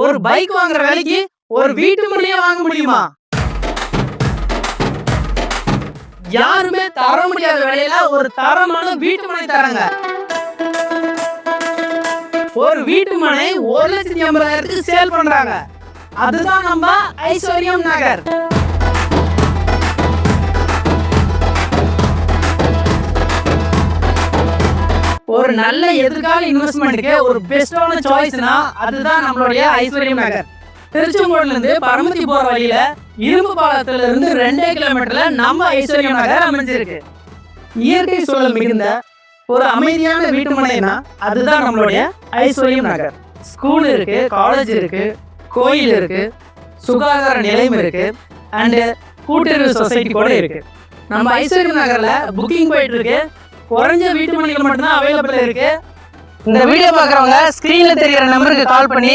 ஒரு பைக் வாங்குற விலைக்கு ஒரு வீட்டு மனையே வாங்க முடியுமா? யாருமே தர முடியாத விலையில ஒரு தரமான வீட்டு மனை தராங்க. ஒரு வீட்டு மனை 1,80,000 சேல் பண்றாங்க. அதுதான் நம்ம ஐஸ்வர்யம் நகர். ஒரு நல்ல எதிர்கால இன்வெஸ்ட்மெண்ட்டுக்கு ஒரு பெஸ்டான சாய்ஸ்னா அதுதான் நம்மளுடைய ஐஸ்வர்யம் நகர். திருச்செங்கோடுல இருந்து பரமத்தி போற வழியில இரும்பு பாலத்துல இருந்து 2 கிலோமீட்டர்ல நம்ம ஐஸ்வர்யம் நகர் அமைஞ்சிருக்கு. இயற்கை சூழல் மிகுந்த ஒரு அமைதியான வீட்டு மனைனா அதுதான் நம்மளுடைய ஐஸ்வர்யம் நகர். ஸ்கூல் இருக்கு, காலேஜ் இருக்கு, கோயில் இருக்கு, சுகாதார நிலையம் இருக்கு, அண்ட் கூட்டுறவு சொசைட்டி கூட இருக்கு. நம்ம ஐஸ்வர்யம் நகர்ல புக்கிங் போயிட்டு இருக்கு. குறைஞ்ச வீட்டு மனைகள் மட்டும்தான் அவைலபிள் இருக்கு. இந்த வீடியோ பார்க்குறவங்க ஸ்க்ரீன்ல தெரிகிற நம்பருக்கு கால் பண்ணி